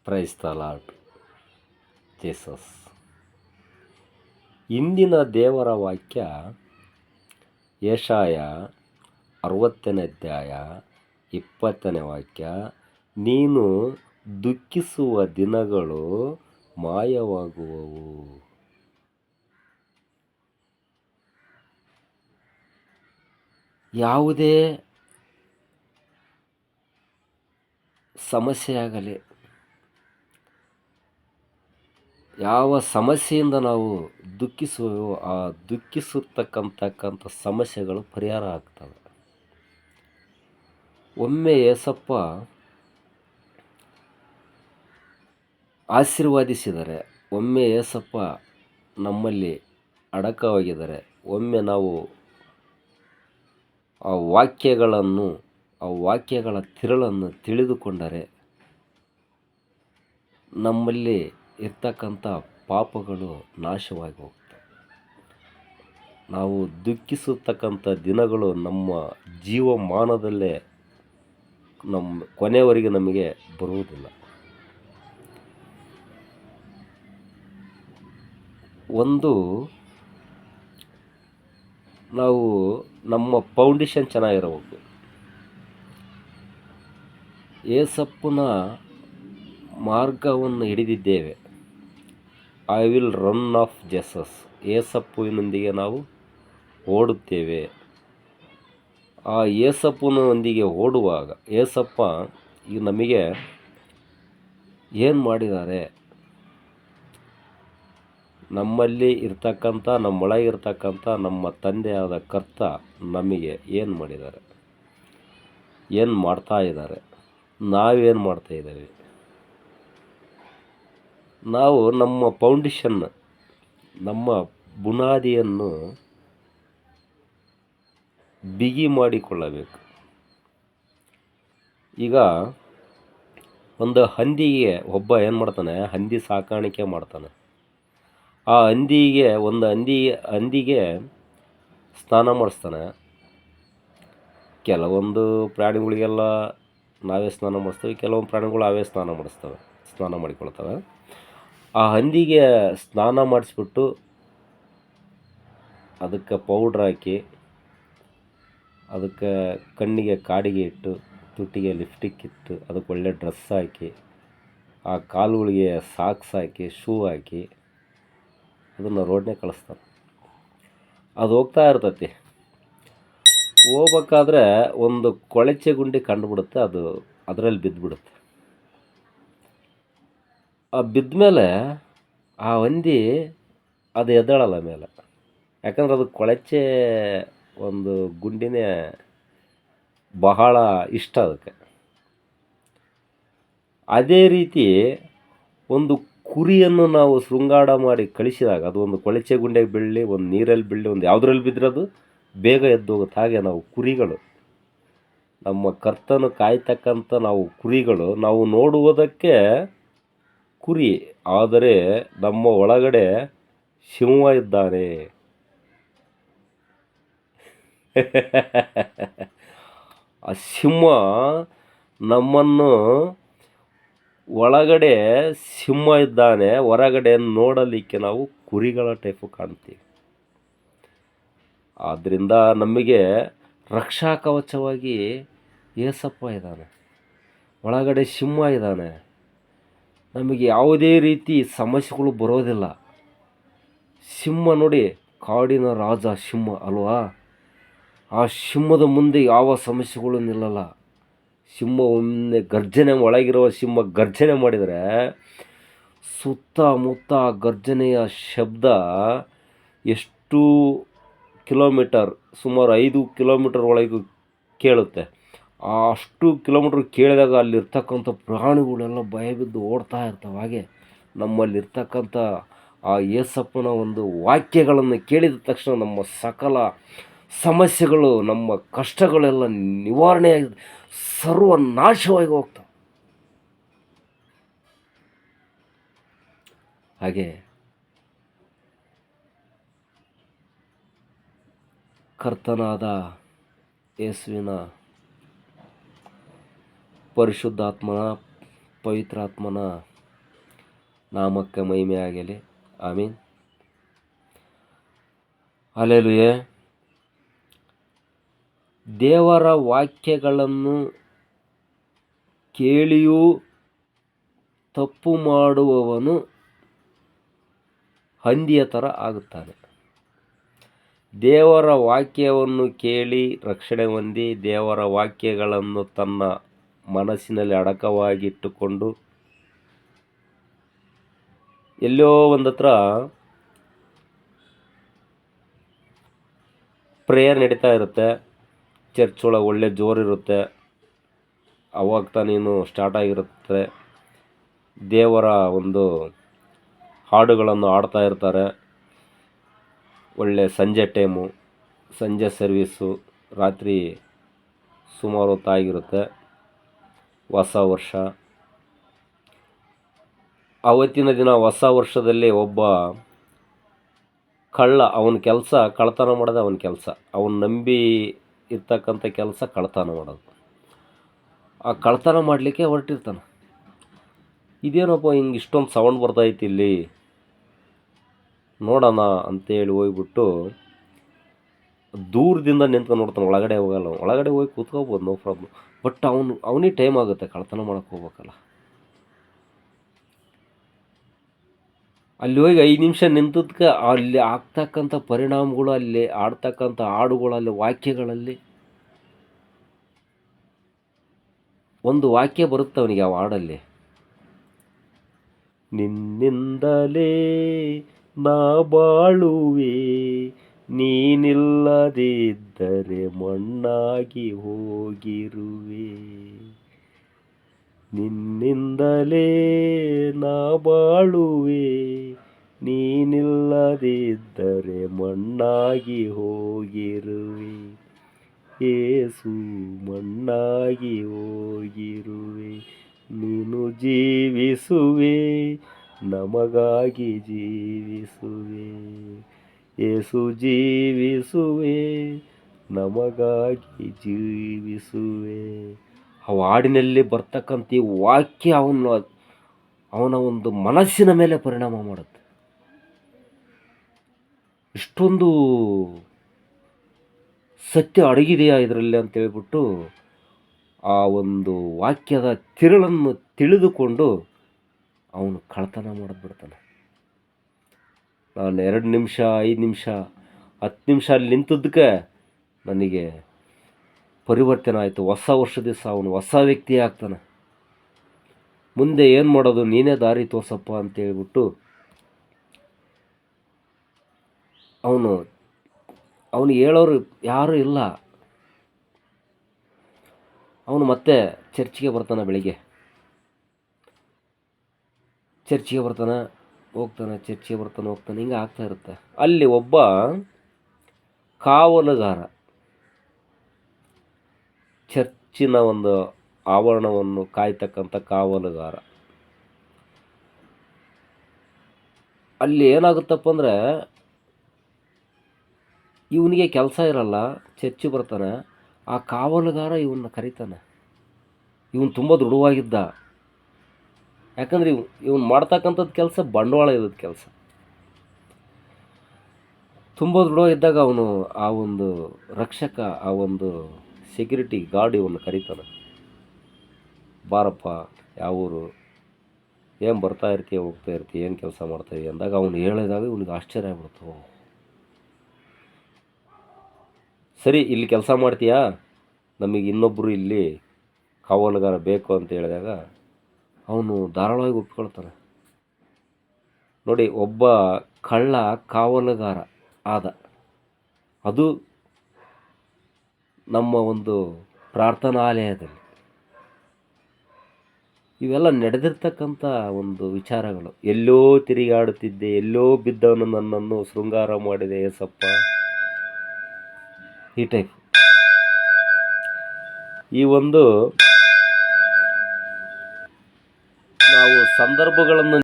Praise the lord Jesus. ಇಂದಿನ ದೇವರ ವಾಕ್ಯ ಯೆಶಾಯ 60ನೇ ಅಧ್ಯಾಯ 20ನೇ ವಾಕ್ಯ. ನೀನು ದುಃಖಿಸುವ ದಿನಗಳು ಮಾಯವಾಗುವವು. ಯಾವುದೇ ಸಮಸ್ಯೆಯಾಗಲಿ, ಯಾವ ಸಮಸ್ಯೆಯಿಂದ ನಾವು ದುಃಖಿಸುವೋ ಆ ದುಃಖಿಸತಕ್ಕಂಥ ಸಮಸ್ಯೆಗಳು ಪರಿಹಾರ ಆಗ್ತವೆ. ಒಮ್ಮೆ ಯೇಸಪ್ಪ ಆಶೀರ್ವಾದಿಸಿದರೆ, ಒಮ್ಮೆ ಯೇಸಪ್ಪ ನಮ್ಮಲ್ಲಿ ಅಡಕವಾಗಿದ್ದಾರೆ, ಒಮ್ಮೆ ನಾವು ಆ ವಾಕ್ಯಗಳ ತಿರುಳನ್ನು ತಿಳಿದುಕೊಂಡರೆ ನಮ್ಮಲ್ಲಿ ಇರ್ತಕ್ಕಂಥ ಪಾಪಗಳು ನಾಶವಾಗಿ ಹೋಗ್ತವೆ. ನಾವು ದುಃಖಿಸತಕ್ಕಂಥ ದಿನಗಳು ನಮ್ಮ ಜೀವಮಾನದಲ್ಲೇ ಕೊನೆಯವರೆಗೆ ನಮಗೆ ಬರುವುದಿಲ್ಲ. ನಾವು ನಮ್ಮ ಫೌಂಡೇಶನ್ ಚೆನ್ನಾಗಿರಬೇಕು. ಯೇಸಪ್ಪನ ಮಾರ್ಗವನ್ನು ಹಿಡಿದಿದ್ದೇವೆ. I will run of Jesus. ಯೇಸಪ್ಪನೊಂದಿಗೆ ನಾವು ಓಡುತ್ತೇವೆ. ಆ ಯೇಸಪ್ಪನೊಂದಿಗೆ ಓಡುವಾಗ ಯೇಸಪ್ಪ ಈಗ ನಮಗೆ ಏನು ಮಾಡಿದ್ದಾರೆ, ನಮ್ಮಲ್ಲಿ ಇರ್ತಕ್ಕಂಥ ನಮ್ಮೊಳಗಿರ್ತಕ್ಕಂಥ ನಮ್ಮ ತಂದೆಯಾದ ಕರ್ತ ನಮಗೆ ಏನು ಮಾಡಿದ್ದಾರೆ, ಏನು ಮಾಡ್ತಾ ಇದ್ದಾರೆ, ನಾವೇನು ಮಾಡ್ತಾಯಿದ್ದೇವೆ. ನಾವು ನಮ್ಮ ಫೌಂಡೇಶನ್, ನಮ್ಮ ಬುನಾದಿಯನ್ನು ಬಿಗಿ ಮಾಡಿಕೊಳ್ಳಬೇಕು. ಈಗ ಒಂದು ಹಂದಿಗೆ ಒಬ್ಬ ಏನು ಮಾಡ್ತಾನೆ, ಹಂದಿ ಸಾಕಾಣಿಕೆ ಮಾಡ್ತಾನೆ. ಆ ಹಂದಿಗೆ ಸ್ನಾನ ಮಾಡಿಸ್ತಾನೆ. ಕೆಲವೊಂದು ಪ್ರಾಣಿಗಳಿಗೆಲ್ಲ ನಾವೇ ಸ್ನಾನ ಮಾಡಿಸ್ತೇವೆ, ಕೆಲವೊಂದು ಪ್ರಾಣಿಗಳು ಅವೇ ಸ್ನಾನ ಮಾಡಿಕೊಳ್ತವೆ. ಆ ಹಂದಿಗೆ ಸ್ನಾನ ಮಾಡಿಸ್ಬಿಟ್ಟು ಅದಕ್ಕೆ ಪೌಡ್ರ್ ಹಾಕಿ, ಅದಕ್ಕೆ ಕಣ್ಣಿಗೆ ಕಾಡಿಗೆ ಇಟ್ಟು, ತುಟಿಗೆ ಲಿಪ್ಸ್ಟಿಕ್ ಇಟ್ಟು, ಅದಕ್ಕೆ ಒಳ್ಳೆ ಡ್ರೆಸ್ ಹಾಕಿ, ಆ ಕಾಲುಗಳಿಗೆ ಸಾಕ್ಸ್ ಹಾಕಿ, ಶೂ ಹಾಕಿ ಅದನ್ನು ರೋಡ್ನೇ ಕಳಿಸ್ತಾರೆ. ಅದು ಹೋಗ್ತಾ ಇರ್ತೈತಿ. ಹೋಗ್ಬೇಕಾದ್ರೆ ಒಂದು ಕೊಳಚೆ ಗುಂಡಿ ಕಂಡುಬಿಡುತ್ತೆ. ಅದು ಅದರಲ್ಲಿ ಬಿದ್ದುಬಿಡುತ್ತೆ. ಆ ಬಿದ್ದ ಮೇಲೆ ಆ ಹಂದಿ ಅದು ಎದ್ದೇಳಲ್ಲ ಮೇಲೆ, ಯಾಕಂದ್ರೆ ಅದು ಕೊಳಚೆ ಒಂದು ಗುಂಡಿನೇ ಬಹಳ ಇಷ್ಟ ಅದಕ್ಕೆ. ಅದೇ ರೀತಿ ಒಂದು ಕುರಿಯನ್ನು ನಾವು ಶೃಂಗಾರ ಮಾಡಿ ಕಳಿಸಿದಾಗ ಅದು ಒಂದು ಕೊಳಚೆ ಗುಂಡೆಗೆ ಬೀಳಲಿ, ಒಂದು ನೀರಲ್ಲಿ ಬೀಳಲಿ, ಒಂದು ಯಾವುದ್ರಲ್ಲಿ ಬಿದ್ದರೆ ಅದು ಬೇಗ ಎದ್ದೋಗುತ್ತೆ. ಹಾಗೆ ನಾವು ಕುರಿಗಳು, ನಮ್ಮ ಕರ್ತನು ಕಾಯ್ತಕ್ಕಂಥ ನಾವು ಕುರಿಗಳು. ನಾವು ನೋಡುವುದಕ್ಕೆ ಕುರಿ, ಆದರೆ ನಮ್ಮ ಒಳಗಡೆ ಸಿಂಹ ಇದ್ದಾನೆ. ಆ ಸಿಂಹ ನಮ್ಮನ್ನು, ಒಳಗಡೆ ಸಿಂಹ ಇದ್ದಾನೆ, ಹೊರಗಡೆ ನೋಡಲಿಕ್ಕೆ ನಾವು ಕುರಿಗಳ ಟೈಪು ಕಾಣ್ತೀವಿ. ಆದ್ದರಿಂದ ನಮಗೆ ರಕ್ಷಾ ಕವಚವಾಗಿ ಯೇಸಪ್ಪ ಇದ್ದಾನೆ, ಒಳಗಡೆ ಸಿಂಹ ಇದ್ದಾನೆ. ನಮಗೆ ಯಾವುದೇ ರೀತಿ ಸಮಸ್ಯೆಗಳು ಬರೋದಿಲ್ಲ. ಸಿಂಹ ನೋಡಿ, ಕಾಡಿನ ರಾಜ ಸಿಂಹ ಅಲ್ವಾ? ಆ ಸಿಂಹದ ಮುಂದೆ ಯಾವ ಸಮಸ್ಯೆಗಳು ನಿಲ್ಲಲ್ಲ. ಸಿಂಹ ಒಮ್ಮೆ ಗರ್ಜನೆ, ಒಳಗಿರುವ ಸಿಂಹ ಗರ್ಜನೆ ಮಾಡಿದರೆ ಸುತ್ತಮುತ್ತ ಗರ್ಜನೆಯ ಶಬ್ದ ಎಷ್ಟು ಕಿಲೋಮೀಟರ್, ಸುಮಾರು 5 ಕಿಲೋಮೀಟರ್ ಒಳಗೆ ಕೇಳುತ್ತೆ. ಅಷ್ಟು ಕಿಲೋಮೀಟ್ರ್ ಕೇಳಿದಾಗ ಅಲ್ಲಿರ್ತಕ್ಕಂಥ ಪ್ರಾಣಿಗಳೆಲ್ಲ ಭಯಬಿದ್ದು ಓಡ್ತಾ ಇರ್ತವೆ. ಹಾಗೆ ನಮ್ಮಲ್ಲಿರ್ತಕ್ಕಂಥ ಆ ಯೇಸಪ್ಪನ ಒಂದು ವಾಕ್ಯಗಳನ್ನು ಕೇಳಿದ ತಕ್ಷಣ ನಮ್ಮ ಸಕಲ ಸಮಸ್ಯೆಗಳು, ನಮ್ಮ ಕಷ್ಟಗಳೆಲ್ಲ ನಿವಾರಣೆಯಾಗಿ ಸರ್ವನಾಶವಾಗಿ ಹೋಗ್ತವೆ. ಹಾಗೆ ಕರ್ತನಾದ ಯೇಸುವಿನ ಪರಿಶುದ್ಧಾತ್ಮನ, ಪವಿತ್ರಾತ್ಮನ ನಾಮಕ್ಕೆ ಮಹಿಮೆ ಆಗಲಿ. ಆಮೀನ್. ಹಲ್ಲೆಲೂಯಾ. ದೇವರ ವಾಕ್ಯಗಳನ್ನು ಕೇಳಿಯೂ ತಪ್ಪು ಮಾಡುವವನು ಹಂದಿಯ ಥರ ಆಗುತ್ತಾನೆ. ದೇವರ ವಾಕ್ಯವನ್ನು ಕೇಳಿ ರಕ್ಷಣೆ ಹೊಂದಿ ದೇವರ ವಾಕ್ಯಗಳನ್ನು ತನ್ನ ಮನಸ್ಸಿನಲ್ಲಿ ಅಡಕವಾಗಿಟ್ಟುಕೊಂಡು ಎಲ್ಲೋ ಒಂದತ್ರ ಪ್ರೇಯರ್ ನಡೀತಾ ಇರುತ್ತೆ, ಚರ್ಚ್ ಒಳಗೆ ಒಳ್ಳೆ ಜೋರಿರುತ್ತೆ, ಅವಾಗ ತಾನೇನು ಸ್ಟಾರ್ಟ್ ಆಗಿರುತ್ತೆ. ದೇವರ ಒಂದು ಹಾಡುಗಳನ್ನು ಹಾಡ್ತಾ ಇರ್ತಾರೆ. ಒಳ್ಳೆ ಸಂಜೆ ಟೈಮು, ಸಂಜೆ ಸರ್ವೀಸು, ರಾತ್ರಿ ಸುಮಾರು ಹೊತ್ತಾಗಿರುತ್ತೆ. ಹೊಸ ವರ್ಷ, ಆವತ್ತಿನ ದಿನ ಹೊಸ ವರ್ಷದಲ್ಲಿ ಒಬ್ಬ ಕಳ್ಳ, ಅವನ ಕೆಲಸ ಕಳ್ಳತನ ಮಾಡೋದು. ಅವನ ಕೆಲಸ, ಅವನು ನಂಬಿ ಇರ್ತಕ್ಕಂಥ ಕೆಲಸ ಕಳ್ಳತನ ಮಾಡೋದು. ಆ ಕಳ್ಳತನ ಮಾಡಲಿಕ್ಕೆ ಹೊರಟಿರ್ತಾನೆ. ಇದೇನಪ್ಪ ಹಿಂಗೆ ಇಷ್ಟೊಂದು ಸೌಂಡ್ ಬರ್ತೈತಿ ಇಲ್ಲಿ, ನೋಡೋಣ ಅಂತೇಳಿ ಹೋಗ್ಬಿಟ್ಟು ದೂರದಿಂದ ನಿಂತ್ಕೊಂಡು ನೋಡ್ತಾನೆ. ಒಳಗಡೆ ಹೋಗಲ್ಲ. ಒಳಗಡೆ ಹೋಗಿ ಕೂತ್ಕೋಬೋದು, ನೋ ಪ್ರಾಬ್ಲಮ್. ಬಟ್ ಅವನಿಗೆ ಟೈಮ್ ಆಗುತ್ತೆ ಕಳ್ಳತನ ಮಾಡೋಕ್ಕೆ ಹೋಗ್ಬೇಕಲ್ಲ. ಅಲ್ಲಿ ಹೋಗಿ 5 ನಿಮಿಷ ನಿಂತದಕ್ಕೆ ಅಲ್ಲಿ ಆಗ್ತಕ್ಕಂಥ ಪರಿಣಾಮಗಳು, ಅಲ್ಲಿ ಆಡ್ತಕ್ಕಂಥ ಹಾಡುಗಳಲ್ಲಿ, ವಾಕ್ಯಗಳಲ್ಲಿ ಒಂದು ವಾಕ್ಯ ಬರುತ್ತೆ ಅವನಿಗೆ ಆ ಹಾಡಲ್ಲಿ, ನಿನ್ನಿಂದಲೇ ನಾ ಬಾಳುವೆ, ನೀನಿಲ್ಲದಿದ್ದರೆ ಮಣ್ಣಾಗಿ ಹೋಗಿರುವೆ. ನಿನ್ನಿಂದಲೇ ನಾ ಬಾಳುವೆ, ನೀನಿಲ್ಲದಿದ್ದರೆ ಮಣ್ಣಾಗಿ ಹೋಗಿರುವೆ. ಯೇಸು ಮಣ್ಣಾಗಿ ಹೋಗಿರುವೆ, ನೀನು ಜೀವಿಸುವೆ, ನಮಗಾಗಿ ಜೀವಿಸುವೆ. ಯೇಸು ಜೀವಿಸುವೆ, ನಮಗಾಗಿ ಜೀವಿಸುವೆ. ಆ ಹಾಡಿನಲ್ಲಿ ಬರ್ತಕ್ಕಂಥ ಈ ವಾಕ್ಯ ಅವನ ಒಂದು ಮನಸ್ಸಿನ ಮೇಲೆ ಪರಿಣಾಮ ಮಾಡುತ್ತೆ. ಇಷ್ಟೊಂದು ಸತ್ಯ ಅಡಗಿದೆಯಾ ಇದರಲ್ಲಿ ಅಂತೇಳ್ಬಿಟ್ಟು ಆ ಒಂದು ವಾಕ್ಯದ ತಿರುಳನ್ನು ತಿಳಿದುಕೊಂಡು ಅವನು ಕಳ್ಳತನ ಮಾಡಿಬಿಡ್ತಾನೆ. ನಾನು 2 ನಿಮಿಷ, 5 ನಿಮಿಷ, 10 ನಿಮಿಷ ಅಲ್ಲಿ ನಿಂತದ್ದಕ್ಕೆ ನನಗೆ ಪರಿವರ್ತನೆ ಆಯಿತು. ಹೊಸ ವರ್ಷ ದಿವಸ ಅವನು ಹೊಸ ವ್ಯಕ್ತಿ ಆಗ್ತಾನೆ. ಮುಂದೆ ಏನು ಮಾಡೋದು, ನೀನೇ ದಾರಿ ತೋರ್ಸಪ್ಪ ಅಂತೇಳ್ಬಿಟ್ಟು ಅವನು ಹೇಳೋರು ಯಾರೂ ಇಲ್ಲ. ಅವನು ಮತ್ತೆ ಚರ್ಚಿಗೆ ಬರ್ತಾನೆ. ಬೆಳಿಗ್ಗೆ ಚರ್ಚಿಗೆ ಬರ್ತಾನೆ, ಹೋಗ್ತಾನೆ, ಚರ್ಚಿಗೆ ಬರ್ತಾನೆ, ಹೋಗ್ತಾನೆ, ಹಿಂಗೆ ಆಗ್ತಾ ಇರುತ್ತೆ. ಅಲ್ಲಿ ಒಬ್ಬ ಕಾವಲುಗಾರ, ಚರ್ಚಿನ ಒಂದು ಆವರಣವನ್ನು ಕಾಯ್ತಕ್ಕಂಥ ಕಾವಲುಗಾರ. ಅಲ್ಲಿ ಏನಾಗುತ್ತಪ್ಪ ಅಂದರೆ, ಇವನಿಗೆ ಕೆಲಸ ಇರಲ್ಲ, ಚರ್ಚಿಗೆ ಬರ್ತಾನೆ. ಆ ಕಾವಲುಗಾರ ಇವನ್ನ ಕರೀತಾನೆ. ಇವನು ತುಂಬ ದೃಢವಾಗಿದ್ದ. ಯಾಕಂದರೆ ಇವನು ಮಾಡ್ತಕ್ಕಂಥದ್ದು ಕೆಲಸ ಬಂಡವಾಳ ಇರೋದು ಕೆಲಸ. ತುಂಬ ದೃಢವಾಗಿದ್ದಾಗ ಅವನು ಆ ಒಂದು ರಕ್ಷಕ, ಆ ಒಂದು ಸೆಕ್ಯೂರಿಟಿ ಗಾರ್ಡ್ ಇವನು ಕರೀತಾನೆ. ಬಾರಪ್ಪ, ಯಾವ ಊರು, ಏನು ಬರ್ತಾ ಇರ್ತೀಯ, ಹೋಗ್ತಾ ಇರ್ತೀಯ, ಏನು ಕೆಲಸ ಮಾಡ್ತಾಯಿದ್ದೀಯ ಅಂದಾಗ ಅವನು ಹೇಳಿದಾಗ ಇವನಿಗೆ ಆಶ್ಚರ್ಯ ಆಗ್ಬಿಡ್ತು. ಸರಿ, ಇಲ್ಲಿ ಕೆಲಸ ಮಾಡ್ತೀಯಾ, ನಮಗೆ ಇನ್ನೊಬ್ಬರು ಇಲ್ಲಿ ಕಾವಲುಗಾರ ಬೇಕು ಅಂತ ಹೇಳಿದಾಗ ಅವನು ಧಾರಾಳವಾಗಿ ಒಪ್ಕೊಳ್ತಾನೆ. ನೋಡಿ, ಒಬ್ಬ ಕಳ್ಳ ಕಾವಲುಗಾರ ಆದ, ಅದು ನಮ್ಮ ಒಂದು ಪ್ರಾರ್ಥನಾಲಯದಲ್ಲಿ ಇವೆಲ್ಲ ನಡೆದಿರ್ತಕ್ಕಂಥ ಒಂದು ವಿಚಾರಗಳು. ಎಲ್ಲೋ ತಿರುಗಾಡುತ್ತಿದ್ದೆ, ಎಲ್ಲೋ ಬಿದ್ದವನು ನನ್ನನ್ನು ಶೃಂಗಾರ ಮಾಡಿದೆ ಏಸಪ್ಪ, ಈ ಟೈಪ್. ಈ ಒಂದು ನಾವು ಸಂದರ್ಭಗಳನ್ನು